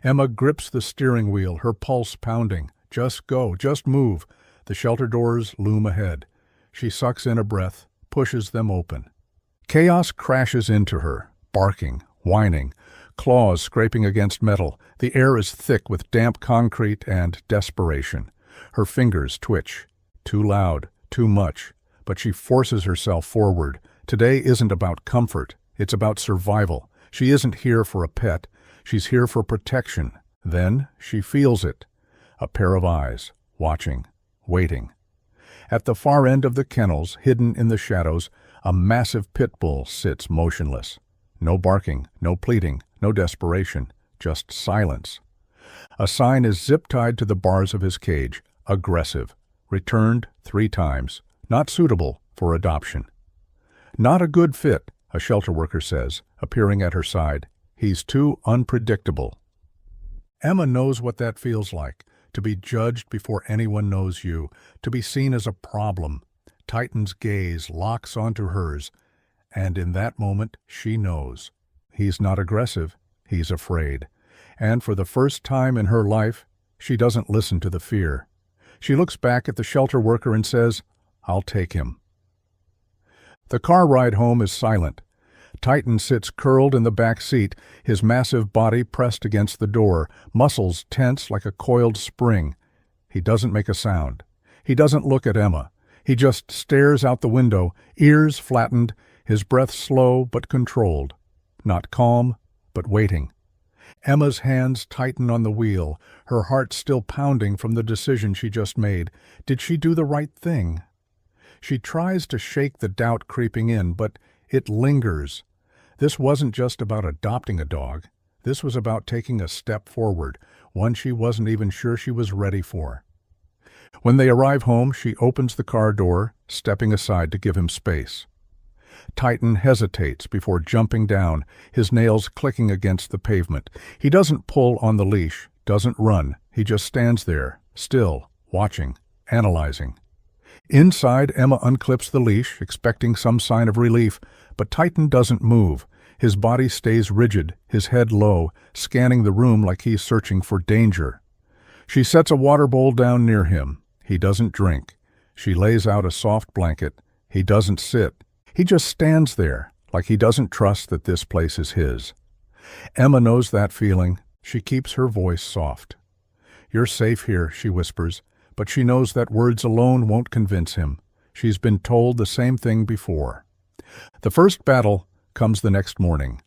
Emma grips the steering wheel, her pulse pounding. Just go, just move. The shelter doors loom ahead. She sucks in a breath, pushes them open. Chaos crashes into her, barking, whining, claws scraping against metal. The air is thick with damp concrete and desperation. Her fingers twitch. Too loud, too much. But she forces herself forward. Today isn't about comfort. It's about survival. She isn't here for a pet. She's here for protection. Then she feels it. A pair of eyes, watching, waiting. At the far end of the kennels, hidden in the shadows, a massive Pitbull sits motionless. No barking, no pleading, no desperation, just silence. A sign is zip-tied to the bars of his cage. Aggressive. Returned 3 times. Not suitable for adoption. Not a good fit, a shelter worker says, appearing at her side. He's too unpredictable. Emma knows what that feels like, to be judged before anyone knows you, to be seen as a problem. Titan's gaze locks onto hers, and in that moment she knows. He's not aggressive, he's afraid. And for the first time in her life, she doesn't listen to the fear. She looks back at the shelter worker and says, "I'll take him." The car ride home is silent. Titan sits curled in the back seat, his massive body pressed against the door, muscles tense like a coiled spring. He doesn't make a sound. He doesn't look at Emma. He just stares out the window, ears flattened, his breath slow but controlled. Not calm, but waiting. Emma's hands tighten on the wheel, her heart still pounding from the decision she just made. Did she do the right thing? She tries to shake the doubt creeping in, but it lingers. This wasn't just about adopting a dog. This was about taking a step forward, one she wasn't even sure she was ready for. When they arrive home, she opens the car door, stepping aside to give him space. Titan hesitates before jumping down, his nails clicking against the pavement. He doesn't pull on the leash, doesn't run. He just stands there, still, watching, analyzing. Inside, Emma unclips the leash, expecting some sign of relief, but Titan doesn't move. His body stays rigid, his head low, scanning the room like he's searching for danger. She sets a water bowl down near him. He doesn't drink. She lays out a soft blanket. He doesn't sit. He just stands there, like he doesn't trust that this place is his. Emma knows that feeling. She keeps her voice soft. "You're safe here," she whispers, but she knows that words alone won't convince him. She's been told the same thing before. The first battle comes the next morning.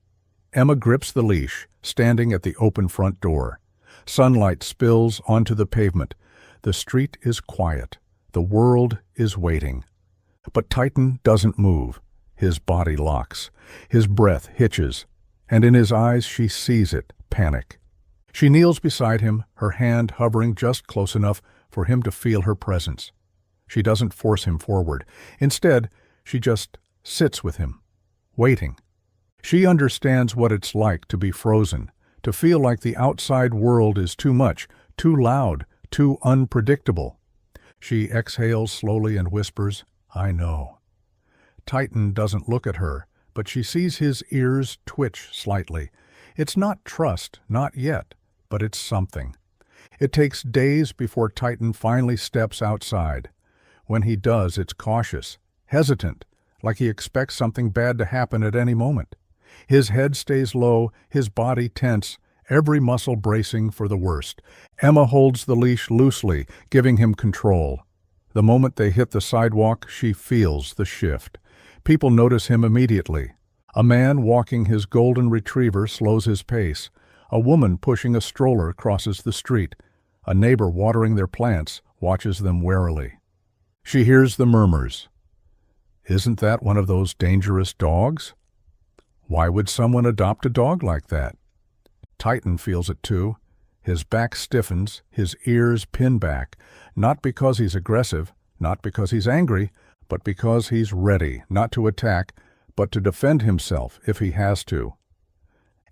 Emma grips the leash, standing at the open front door. Sunlight spills onto the pavement. The street is quiet. The world is waiting. But Titan doesn't move. His body locks. His breath hitches. And in his eyes she sees it, panic. She kneels beside him, her hand hovering just close enough for him to feel her presence. She doesn't force him forward. Instead, she just sits with him, waiting. She understands what it's like to be frozen, to feel like the outside world is too much, too loud, too unpredictable. She exhales slowly and whispers, "I know." Titan doesn't look at her, but she sees his ears twitch slightly. It's not trust, not yet, but it's something. It takes days before Titan finally steps outside. When he does, it's cautious, hesitant, like he expects something bad to happen at any moment. His head stays low, his body tense, every muscle bracing for the worst. Emma holds the leash loosely, giving him control. The moment they hit the sidewalk, she feels the shift. People notice him immediately. A man walking his golden retriever slows his pace. A woman pushing a stroller crosses the street. A neighbor watering their plants watches them warily. She hears the murmurs. "Isn't that one of those dangerous dogs? Why would someone adopt a dog like that?" Titan feels it too. His back stiffens, his ears pin back, not because he's aggressive, not because he's angry, but because he's ready, not to attack, but to defend himself if he has to.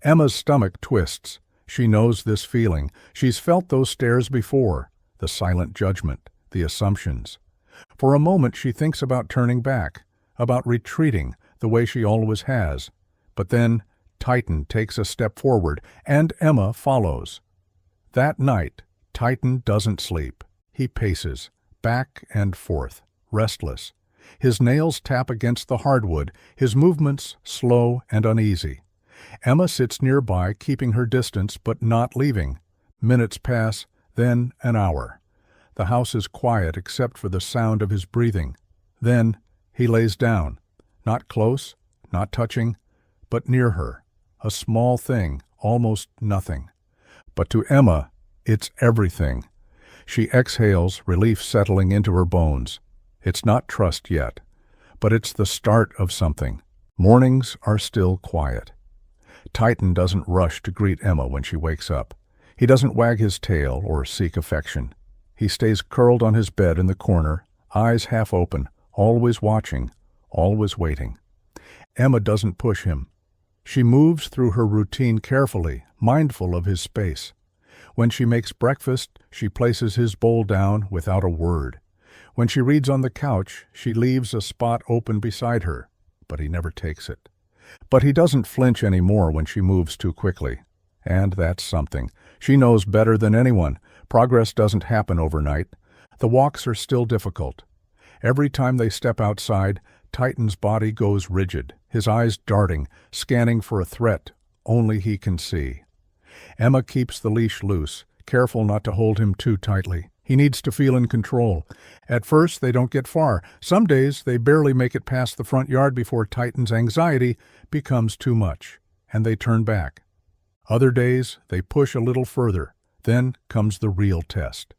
Emma's stomach twists. She knows this feeling. She's felt those stares before, the silent judgment, the assumptions. For a moment she thinks about turning back, about retreating the way she always has. But then Titan takes a step forward, and Emma follows. That night, Titan doesn't sleep. He paces, back and forth, restless. His nails tap against the hardwood, his movements slow and uneasy. Emma sits nearby, keeping her distance but not leaving. Minutes pass, then an hour. The house is quiet except for the sound of his breathing. Then he lays down, not close, not touching, but near her. A small thing, almost nothing. But to Emma, it's everything. She exhales, relief settling into her bones. It's not trust yet, but it's the start of something. Mornings are still quiet. Titan doesn't rush to greet Emma when she wakes up. He doesn't wag his tail or seek affection. He stays curled on his bed in the corner, eyes half open, always watching, always waiting. Emma doesn't push him. She moves through her routine carefully, mindful of his space. When she makes breakfast, she places his bowl down without a word. When she reads on the couch, she leaves a spot open beside her, but he never takes it. But he doesn't flinch anymore when she moves too quickly. And that's something. She knows better than anyone. Progress doesn't happen overnight. The walks are still difficult. Every time they step outside, Titan's body goes rigid, his eyes darting, scanning for a threat only he can see. Emma keeps the leash loose, careful not to hold him too tightly. He needs to feel in control. At first, they don't get far. Some days, they barely make it past the front yard before Titan's anxiety becomes too much, and they turn back. Other days, they push a little further. Then comes the real test.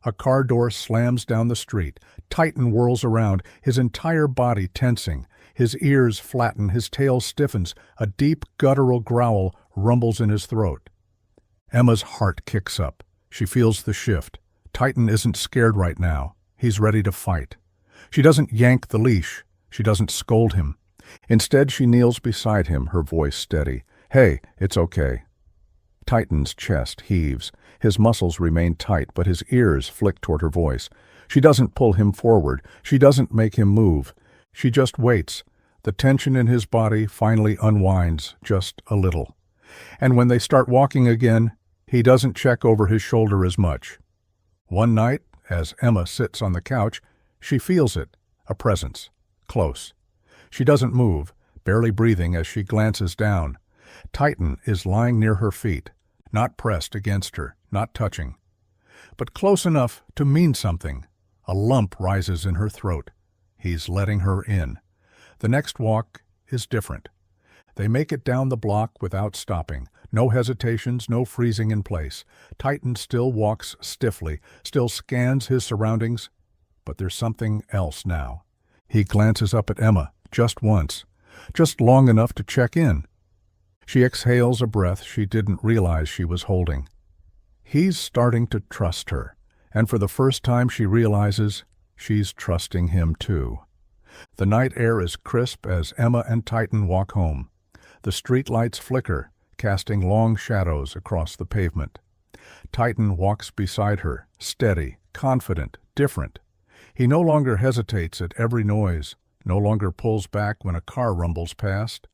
A car door slams down the street. Titan whirls around, his entire body tensing. His ears flatten, his tail stiffens. A deep, guttural growl rumbles in his throat. Emma's heart kicks up. She feels the shift. Titan isn't scared right now. He's ready to fight. She doesn't yank the leash. She doesn't scold him. Instead, she kneels beside him, her voice steady. "Hey, it's okay." Titan's chest heaves. His muscles remain tight, but his ears flick toward her voice. She doesn't pull him forward. She doesn't make him move. She just waits. The tension in his body finally unwinds, just a little. And when they start walking again, he doesn't check over his shoulder as much. One night, as Emma sits on the couch, she feels it, a presence, close. She doesn't move, barely breathing as she glances down. Titan is lying near her feet, not pressed against her, not touching, but close enough to mean something. A lump rises in her throat. He's letting her in. The next walk is different. They make it down the block without stopping. No hesitations, no freezing in place. Titan still walks stiffly, still scans his surroundings, but there's something else now. He glances up at Emma, just once, just long enough to check in. She exhales a breath she didn't realize she was holding. He's starting to trust her, and for the first time she realizes she's trusting him too. The night air is crisp as Emma and Titan walk home. The street lights flicker, casting long shadows across the pavement. Titan walks beside her, steady, confident, different. He no longer hesitates at every noise, no longer pulls back when a car rumbles past.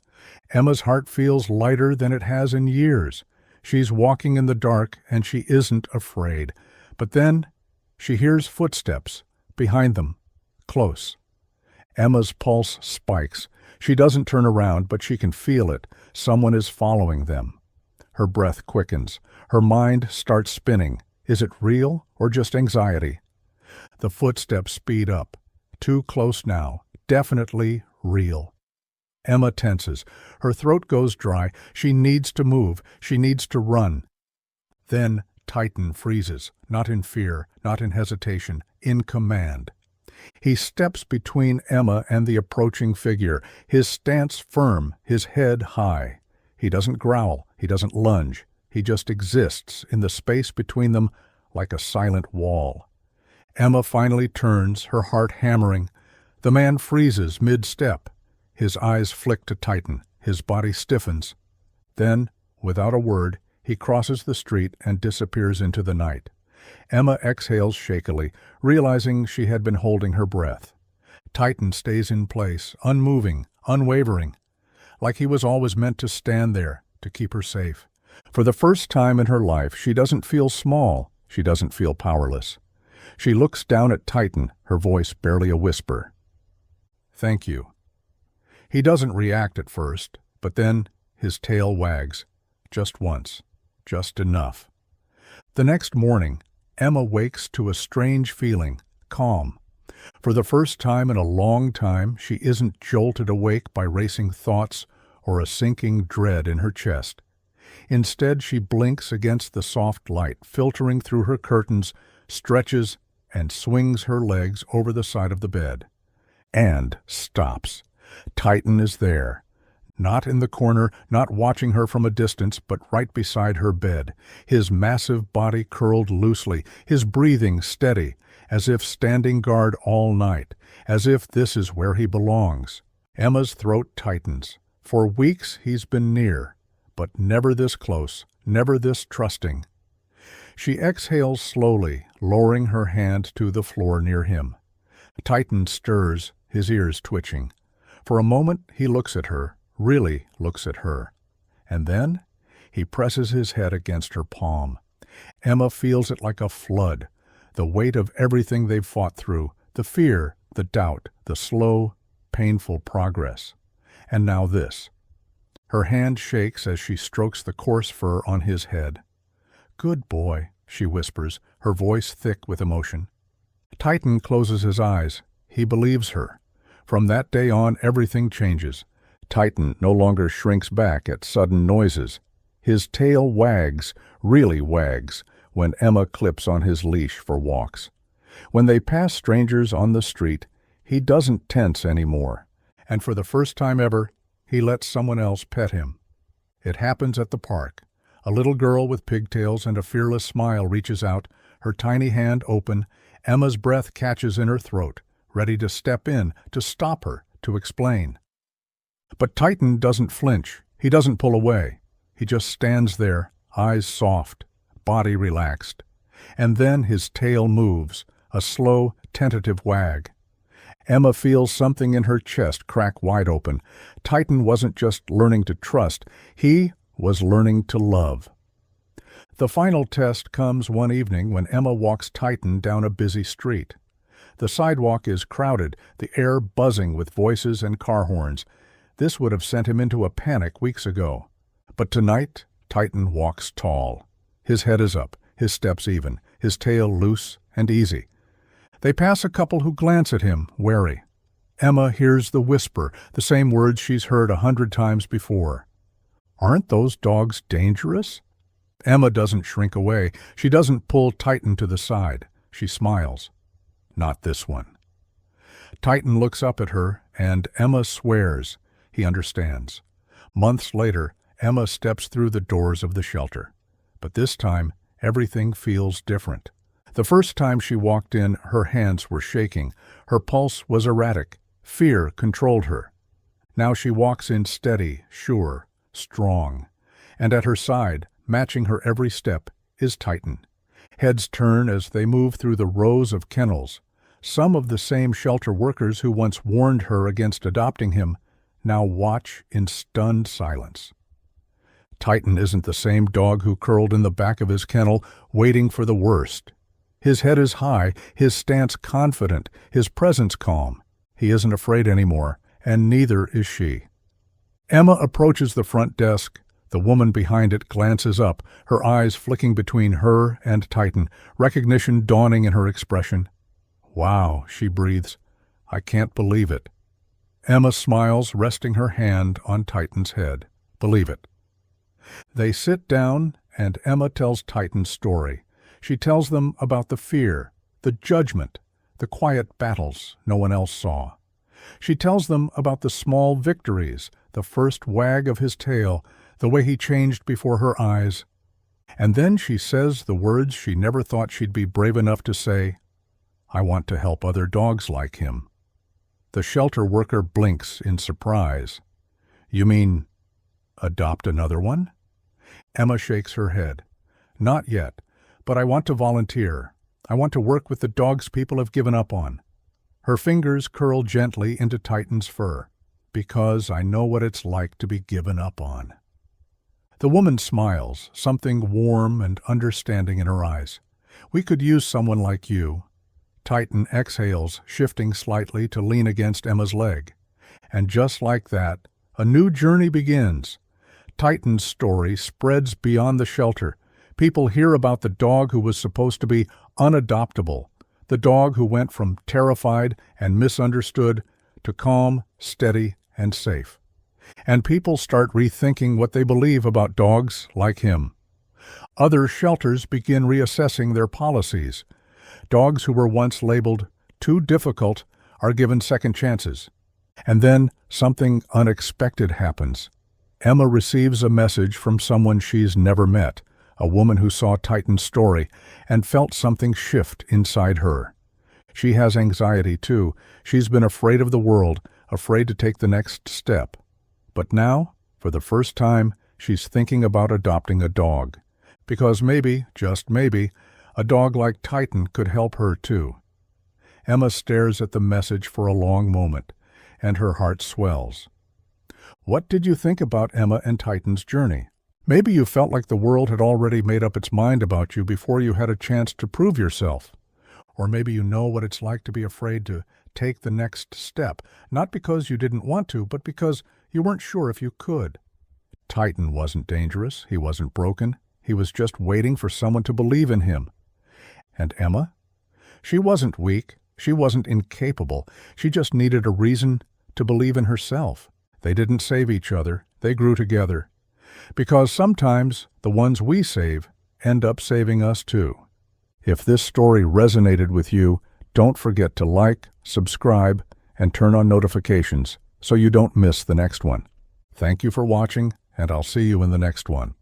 Emma's heart feels lighter than it has in years. She's walking in the dark and she isn't afraid. But then she hears footsteps behind them, close. Emma's pulse spikes. She doesn't turn around, but she can feel it. Someone is following them. Her breath quickens. Her mind starts spinning. Is it real or just anxiety? The footsteps speed up. Too close now. Definitely real. Emma tenses. Her throat goes dry. She needs to move. She needs to run. Then Titan freezes, not in fear, not in hesitation, in command. He steps between Emma and the approaching figure, his stance firm, his head high. He doesn't growl. He doesn't lunge. He just exists in the space between them like a silent wall. Emma finally turns, her heart hammering. The man freezes mid-step. His eyes flick to Titan. His body stiffens. Then, without a word, he crosses the street and disappears into the night. Emma exhales shakily, realizing she had been holding her breath. Titan stays in place, unmoving, unwavering, like he was always meant to stand there, to keep her safe. For the first time in her life, she doesn't feel small. She doesn't feel powerless. She looks down at Titan, her voice barely a whisper. "Thank you." He doesn't react at first, but then his tail wags. Just once. Just enough. The next morning, Emma wakes to a strange feeling, calm. For the first time in a long time, she isn't jolted awake by racing thoughts or a sinking dread in her chest. Instead, she blinks against the soft light, filtering through her curtains, stretches, and swings her legs over the side of the bed. And stops. Titan is there. Not in the corner, not watching her from a distance, but right beside her bed, his massive body curled loosely, his breathing steady, as if standing guard all night, as if this is where he belongs. Emma's throat tightens. For weeks he's been near, but never this close, never this trusting. She exhales slowly, lowering her hand to the floor near him. Titan stirs, his ears twitching. For a moment he looks at her, really looks at her. And then he presses his head against her palm. Emma feels it like a flood, the weight of everything they've fought through, the fear, the doubt, the slow, painful progress. And now this. Her hand shakes as she strokes the coarse fur on his head. "Good boy," she whispers, her voice thick with emotion. Titan closes his eyes. He believes her. From that day on, everything changes. Titan no longer shrinks back at sudden noises. His tail wags, really wags, when Emma clips on his leash for walks. When they pass strangers on the street, he doesn't tense anymore. And for the first time ever, he lets someone else pet him. It happens at the park. A little girl with pigtails and a fearless smile reaches out, her tiny hand open. Emma's breath catches in her throat, ready to step in, to stop her, to explain. But Titan doesn't flinch. He doesn't pull away. He just stands there, eyes soft, body relaxed. And then his tail moves, a slow, tentative wag. Emma feels something in her chest crack wide open. Titan wasn't just learning to trust, he was learning to love. The final test comes one evening when Emma walks Titan down a busy street. The sidewalk is crowded, the air buzzing with voices and car horns. This would have sent him into a panic weeks ago. But tonight, Titan walks tall. His head is up, his steps even, his tail loose and easy. They pass a couple who glance at him, wary. Emma hears the whisper, the same words she's heard 100 times before. "Aren't those dogs dangerous?" Emma doesn't shrink away. She doesn't pull Titan to the side. She smiles. Not this one. Titan looks up at her, and Emma swears. He understands. Months later, Emma steps through the doors of the shelter. But this time, everything feels different. The first time she walked in, her hands were shaking. Her pulse was erratic. Fear controlled her. Now she walks in steady, sure, strong. And at her side, matching her every step, is Titan. Heads turn as they move through the rows of kennels. Some of the same shelter workers who once warned her against adopting him now watch in stunned silence. Titan isn't the same dog who curled in the back of his kennel, waiting for the worst. His head is high, his stance confident, his presence calm. He isn't afraid anymore, and neither is she. Emma approaches the front desk. The woman behind it glances up, her eyes flicking between her and Titan, recognition dawning in her expression. "Wow," she breathes. "I can't believe it." Emma smiles, resting her hand on Titan's head. "Believe it." They sit down, and Emma tells Titan's story. She tells them about the fear, the judgment, the quiet battles no one else saw. She tells them about the small victories, the first wag of his tail, the way he changed before her eyes. And then she says the words she never thought she'd be brave enough to say, "I want to help other dogs like him." The shelter worker blinks in surprise. "You mean, adopt another one?" Emma shakes her head. "Not yet, but I want to volunteer. I want to work with the dogs people have given up on." Her fingers curl gently into Titan's fur. "Because I know what it's like to be given up on." The woman smiles, something warm and understanding in her eyes. "We could use someone like you." Titan exhales, shifting slightly to lean against Emma's leg. And just like that, a new journey begins. Titan's story spreads beyond the shelter. People hear about the dog who was supposed to be unadoptable, the dog who went from terrified and misunderstood to calm, steady, and safe. And people start rethinking what they believe about dogs like him. Other shelters begin reassessing their policies. Dogs who were once labeled too difficult are given second chances. And then something unexpected happens. Emma receives a message from someone she's never met, a woman who saw Titan's story and felt something shift inside her. She has anxiety too. She's been afraid of the world, afraid to take the next step. But now, for the first time, she's thinking about adopting a dog. Because maybe, just maybe, a dog like Titan could help her too. Emma stares at the message for a long moment, and her heart swells. What did you think about Emma and Titan's journey? Maybe you felt like the world had already made up its mind about you before you had a chance to prove yourself. Or maybe you know what it's like to be afraid to take the next step, not because you didn't want to, but because you weren't sure if you could. Titan wasn't dangerous, he wasn't broken, he was just waiting for someone to believe in him. And Emma? She wasn't weak, she wasn't incapable, she just needed a reason to believe in herself. They didn't save each other, they grew together. Because sometimes the ones we save end up saving us too. If this story resonated with you, don't forget to like, subscribe, and turn on notifications so you don't miss the next one. Thank you for watching, and I'll see you in the next one.